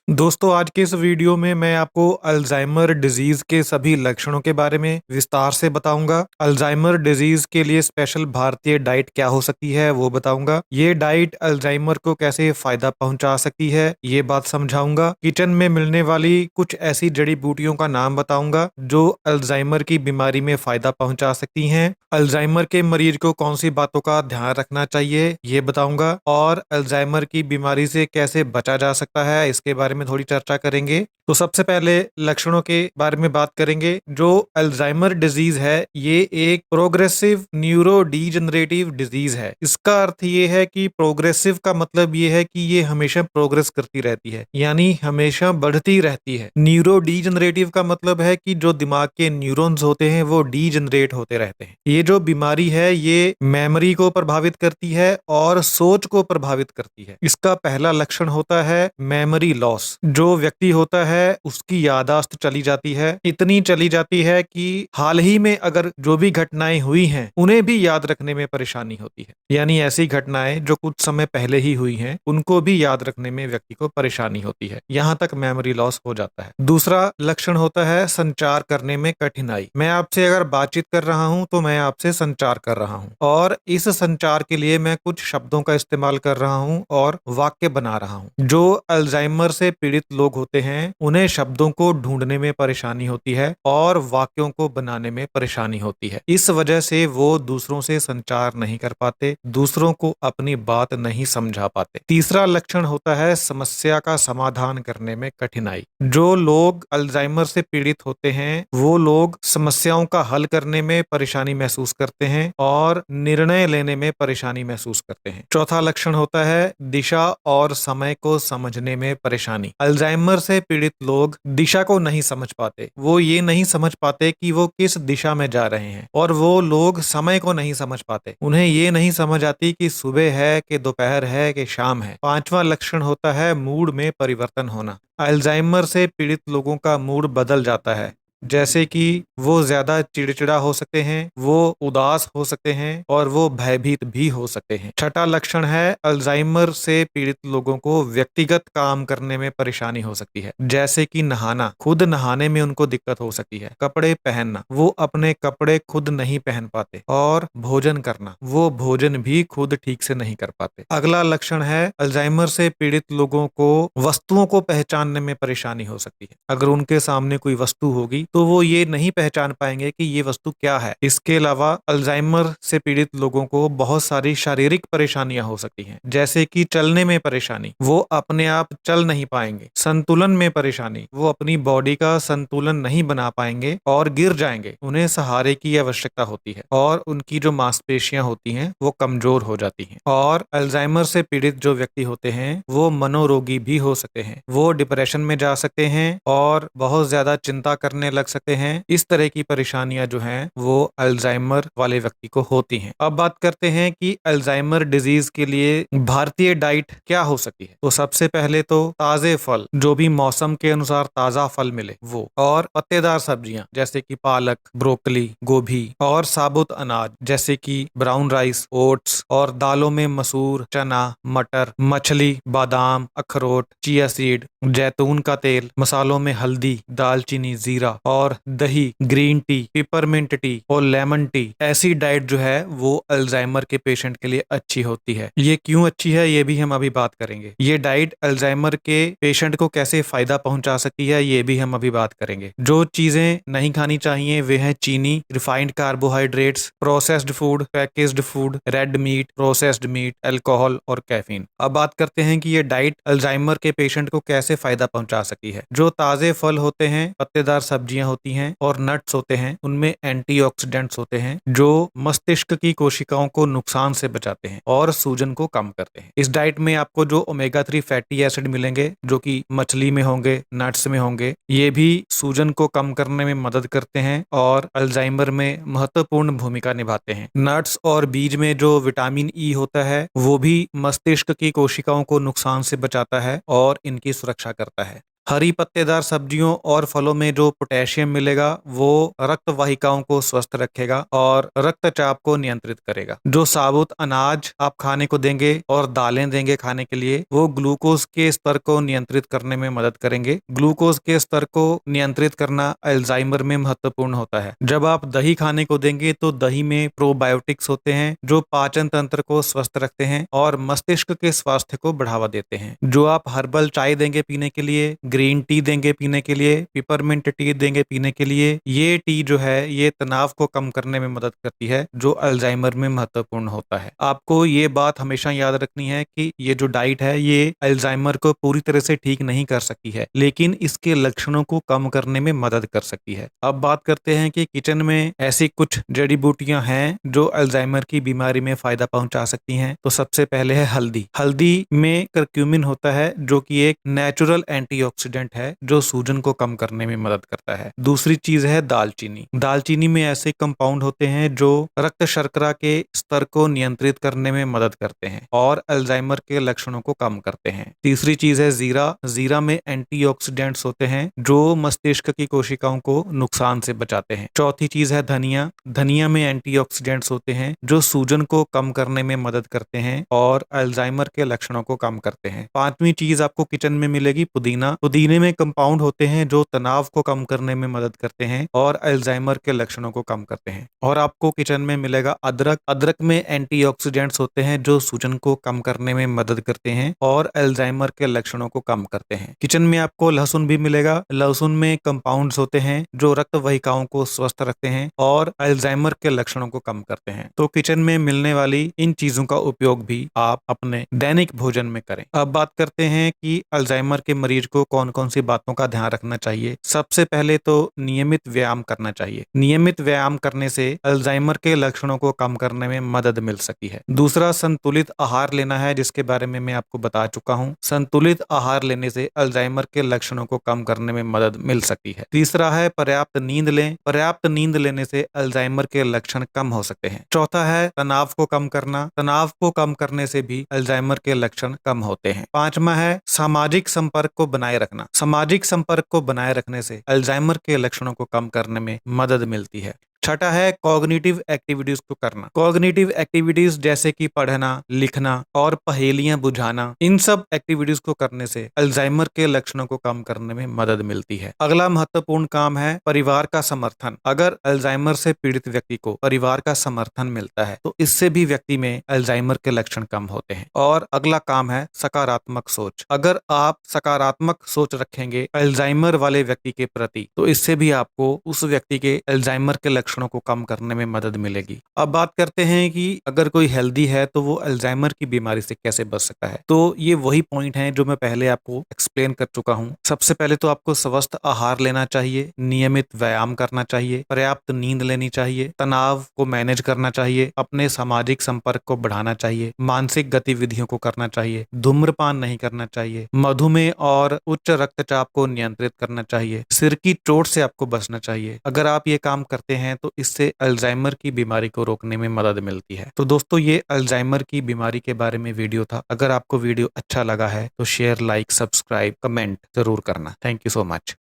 दोस्तों आज के इस वीडियो में मैं आपको अल्जाइमर डिजीज के सभी लक्षणों के बारे में विस्तार से बताऊंगा। अल्जाइमर डिजीज के लिए स्पेशल भारतीय डाइट क्या हो सकती है वो बताऊंगा। ये डाइट अल्जाइमर को कैसे फायदा पहुंचा सकती है ये बात समझाऊंगा। किचन में मिलने वाली कुछ ऐसी जड़ी बूटियों का नाम बताऊंगा जो अल्जाइमर की बीमारी में फायदा पहुंचा सकती हैं। अल्जाइमर के मरीज को कौन सी बातों का ध्यान रखना चाहिए ये बताऊंगा और अल्जाइमर की बीमारी से कैसे बचा जा सकता है इसके बारे में थोड़ी चर्चा करेंगे। तो सबसे पहले लक्षणों के बारे में बात करेंगे। जो अल्जाइमर डिजीज है ये एक प्रोग्रेसिव न्यूरो डीजनरेटिव डिजीज है। इसका अर्थ ये है कि प्रोग्रेसिव का मतलब ये है कि ये हमेशा प्रोग्रेस करती रहती है, यानी हमेशा बढ़ती रहती है। न्यूरो डीजनरेटिव का मतलब है कि जो दिमाग के न्यूरॉन्स होते हैं वो डीजनरेट होते रहते हैं। ये जो बीमारी है ये मेमोरी को प्रभावित करती है और सोच को प्रभावित करती है। इसका पहला लक्षण होता है मेमोरी लॉस। जो व्यक्ति होता है उसकी याददाश्त चली जाती है, इतनी चली जाती है कि हाल ही में अगर जो भी घटनाएं हुई हैं उन्हें भी याद रखने में परेशानी होती है। यानी ऐसी घटनाएं जो कुछ समय पहले ही हुई हैं उनको भी याद रखने में व्यक्ति को परेशानी होती है। यहाँ तक मेमोरी लॉस हो जाता है। दूसरा लक्षण होता है संचार करने में कठिनाई। मैं आपसे अगर बातचीत कर रहा हूं तो मैं आपसे संचार कर रहा हूं और इस संचार के लिए मैं कुछ शब्दों का इस्तेमाल कर रहा हूं और वाक्य बना रहा हूं। जो अल्जाइमर से पीड़ित लोग होते हैं उन्हें शब्दों को ढूंढने में परेशानी होती है और वाक्यों को बनाने में परेशानी होती है। इस वजह से वो दूसरों से संचार नहीं कर पाते, दूसरों को अपनी बात नहीं समझा पाते। तीसरा लक्षण होता है समस्या का समाधान करने में कठिनाई। जो लोग अल्जाइमर से पीड़ित होते हैं वो लोग समस्याओं का हल करने में परेशानी महसूस करते हैं और निर्णय लेने में परेशानी महसूस करते हैं। चौथा लक्षण होता है दिशा और समय को समझने में परेशानी। अल्जाइमर से पीड़ित लोग दिशा को नहीं समझ पाते, वो ये नहीं समझ पाते कि वो किस दिशा में जा रहे हैं और वो लोग समय को नहीं समझ पाते। उन्हें ये नहीं समझ आती कि सुबह है कि दोपहर है कि शाम है। पांचवा लक्षण होता है मूड में परिवर्तन होना। अल्जाइमर से पीड़ित लोगों का मूड बदल जाता है, जैसे कि वो ज्यादा चिड़चिड़ा हो सकते हैं, वो उदास हो सकते हैं और वो भयभीत भी हो सकते हैं। छठा लक्षण है अल्जाइमर से पीड़ित लोगों को व्यक्तिगत काम करने में परेशानी हो सकती है, जैसे कि नहाना। खुद नहाने में उनको दिक्कत हो सकती है। कपड़े पहनना, वो अपने कपड़े खुद नहीं पहन पाते और भोजन करना, वो भोजन भी खुद ठीक से नहीं कर पाते। अगला लक्षण है अल्जाइमर से पीड़ित लोगों को वस्तुओं को पहचानने में परेशानी हो सकती है। अगर उनके सामने कोई वस्तु होगी तो वो ये नहीं पहचान पाएंगे कि ये वस्तु क्या है। इसके अलावा अल्जाइमर से पीड़ित लोगों को बहुत सारी शारीरिक परेशानियां हो सकती हैं, जैसे कि चलने में परेशानी, वो अपने आप चल नहीं पाएंगे। संतुलन में परेशानी, वो अपनी बॉडी का संतुलन नहीं बना पाएंगे और गिर जाएंगे। उन्हें सहारे की आवश्यकता होती है और उनकी जो मांसपेशियां होती हैं वो कमजोर हो जाती हैं। और अल्जाइमर से पीड़ित जो व्यक्ति होते हैं वो मनोरोगी भी हो सकते हैं। वो डिप्रेशन में जा सकते हैं और बहुत ज्यादा चिंता करने लग सकते हैं। इस तरह की परेशानियां जो हैं वो अल्जाइमर वाले व्यक्ति को होती हैं। अब बात करते हैं कि अल्जाइमर डिजीज के लिए भारतीय डाइट क्या हो सकती है। तो सबसे पहले तो ताजे फल, जो भी मौसम के अनुसार ताजा फल मिले वो, और पत्तेदार सब्जियां जैसे कि पालक, ब्रोकली, गोभी, और साबुत अनाज जैसे कि ब्राउन राइस, ओट्स, और दालों में मसूर, चना, मटर, मछली, बादाम, अखरोट, चिया सीड, जैतून का तेल, मसालों में हल्दी, दालचीनी, जीरा, और दही, ग्रीन टी, पिपरमिंट टी और लेमन टी। ऐसी डाइट जो है वो अल्जाइमर के पेशेंट के लिए अच्छी होती है। ये क्यों अच्छी है ये भी हम अभी बात करेंगे। ये डाइट अल्जाइमर के पेशेंट को कैसे फायदा पहुंचा सकती है ये भी हम अभी बात करेंगे। जो चीजें नहीं खानी चाहिए वे हैं चीनी, refined carbohydrates, processed food, packaged food, red meat, processed meat, alcohol और कैफीन। अब बात करते हैं कि ये डाइट अल्जाइमर के पेशेंट को कैसे फायदा पहुंचा सकती है। जो ताजे फल होते हैं, पत्तेदार सब्जियां होती हैं और नट्स होते हैं, उनमें एंटीऑक्सीडेंट्स होते हैं जो मस्तिष्क की कोशिकाओं को नुकसान से बचाते हैं और सूजन को कम करते हैं। इस डाइट में आपको जो ओमेगा 3 फैटी एसिड मिलेंगे जो कि मछली में होंगे, नट्स में होंगे, ये भी सूजन को कम करने में मदद करते हैं और अल्जाइमर में महत्वपूर्ण भूमिका निभाते हैं। नट्स और बीज में जो विटामिन ई होता है वो भी मस्तिष्क की कोशिकाओं को नुकसान से बचाता है और इनकी सुरक्षा करता है। हरी पत्तेदार सब्जियों और फलों में जो पोटेशियम मिलेगा वो रक्त वाहिकाओं को स्वस्थ रखेगा और रक्तचाप को नियंत्रित करेगा। जो साबुत अनाज आप खाने को देंगे और दालें देंगे खाने के लिए, वो ग्लूकोज के स्तर को नियंत्रित करने में मदद करेंगे। ग्लूकोज के स्तर को नियंत्रित करना अल्जाइमर में महत्वपूर्ण होता है। जब आप दही खाने को देंगे तो दही में प्रोबायोटिक्स होते हैं जो पाचन तंत्र को स्वस्थ रखते हैं और मस्तिष्क के स्वास्थ्य को बढ़ावा देते हैं। जो आप हर्बल चाय देंगे पीने के लिए, ग्रीन टी देंगे पीने के लिए, पिपरमिंट टी देंगे पीने के लिए, ये टी जो है ये तनाव को कम करने में मदद करती है जो अल्जाइमर में महत्वपूर्ण होता है। आपको ये बात हमेशा याद रखनी है कि ये जो डाइट है ये अल्जाइमर को पूरी तरह से ठीक नहीं कर सकती है, लेकिन इसके लक्षणों को कम करने में मदद कर सकती है। अब बात करते हैं कि किचन में ऐसी कुछ जड़ी बूटियां हैं जो अल्जाइमर की बीमारी में फायदा पहुंचा सकती हैं। तो सबसे पहले है हल्दी। हल्दी में करक्यूमिन होता है जो कि एक नेचुरल एंटीऑक्सीडेंट है जो सूजन को कम करने में मदद करता है। दूसरी चीज है दालचीनी। दालचीनी में ऐसे कंपाउंड होते हैं जो रक्त शर्करा के स्तर को नियंत्रित करने में मदद करते हैं और अल्जाइमर के लक्षणों को कम करते हैं। तीसरी चीज है जीरा। जीरा में एंटीऑक्सीडेंट्स होते हैं जो मस्तिष्क की कोशिकाओं को नुकसान से बचाते हैं। चौथी चीज है धनिया। धनिया में एंटीऑक्सीडेंट्स होते हैं जो सूजन को कम करने में मदद करते हैं और अल्जाइमर के लक्षणों को कम करते हैं। पांचवी चीज आपको किचन में मिलेगी पुदीना। पुदीने में कंपाउंड होते हैं जो तनाव को कम करने में मदद करते हैं और अल्जाइमर के लक्षणों को कम करते हैं। और आपको किचन में मिलेगा अदरक। अदरक में एंटीऑक्सीडेंट्स होते हैं जो सूजन को कम करने में मदद करते हैं और अल्जाइमर के लक्षणों को कम करते हैं। किचन में आपको लहसुन भी मिलेगा। लहसुन में कंपाउंड्स होते हैं जो रक्त वाहिकाओं को स्वस्थ रखते हैं और अल्जाइमर के लक्षणों को कम करते हैं। तो किचन में मिलने वाली इन चीजों का उपयोग भी आप अपने दैनिक भोजन में करें। अब बात करते हैं कि अल्जाइमर के मरीज को कौन कौन सी बातों का ध्यान रखना चाहिए। सबसे पहले तो नियमित व्यायाम करना चाहिए। नियमित व्यायाम करने से अल्जाइमर के लक्षणों को कम करने में मदद मिल सकती है। दूसरा, संतुलित आहार लेना है जिसके बारे में मैं आपको बता चुका हूँ। संतुलित आहार लेने से अल्जाइमर के लक्षणों को कम करने में मदद मिल सकती है। तीसरा है पर्याप्त नींद लें। पर्याप्त नींद लेने से अल्जाइमर के लक्षण कम हो सकते हैं। चौथा है तनाव को कम करना। तनाव को कम करने से भी अल्जाइमर के लक्षण कम होते हैं। पांचवा है सामाजिक संपर्क को बनाए रखना। सामाजिक संपर्क को बनाए रखने से अल्जाइमर के लक्षणों को कम करने में मदद मिलती है। छठा है कॉग्निटिव एक्टिविटीज को करना। कॉग्निटिव एक्टिविटीज जैसे कि पढ़ना, लिखना और पहेलियां बुझाना, इन सब एक्टिविटीज को करने से अल्जाइमर के लक्षणों को कम करने में मदद मिलती है। अगला महत्वपूर्ण काम है परिवार का समर्थन। अगर अल्जाइमर से पीड़ित व्यक्ति को परिवार का समर्थन मिलता है तो इससे भी व्यक्ति में अल्जाइमर के लक्षण कम होते हैं। और अगला काम है सकारात्मक सोच। अगर आप सकारात्मक सोच रखेंगे अल्जाइमर वाले व्यक्ति के प्रति तो इससे भी आपको उस व्यक्ति के अल्जाइमर के लक्षणों को कम करने में मदद मिलेगी। अब बात करते हैं कि अगर कोई हेल्दी है तो वो अल्जाइमर की बीमारी से कैसे बच सकता है। तो ये वही पॉइंट हैं जो मैं पहले आपको एक्सप्लेन कर चुका हूँ। सबसे पहले तो आपको स्वस्थ आहार लेना चाहिए, नियमित व्यायाम करना चाहिए, पर्याप्त नींद लेनी चाहिए, तनाव को मैनेज करना चाहिए, अपने सामाजिक संपर्क को बढ़ाना चाहिए, मानसिक गतिविधियों को करना चाहिए, धूम्रपान नहीं करना चाहिए, मधुमेह और उच्च रक्तचाप को नियंत्रित करना चाहिए, सिर की चोट से आपको बचना चाहिए। अगर आप ये काम करते हैं तो इससे अल्जाइमर की बीमारी को रोकने में मदद मिलती है। तो दोस्तों ये अल्जाइमर की बीमारी के बारे में वीडियो था। अगर आपको वीडियो अच्छा लगा है तो शेयर, लाइक, सब्सक्राइब, कमेंट जरूर करना। Thank you so much.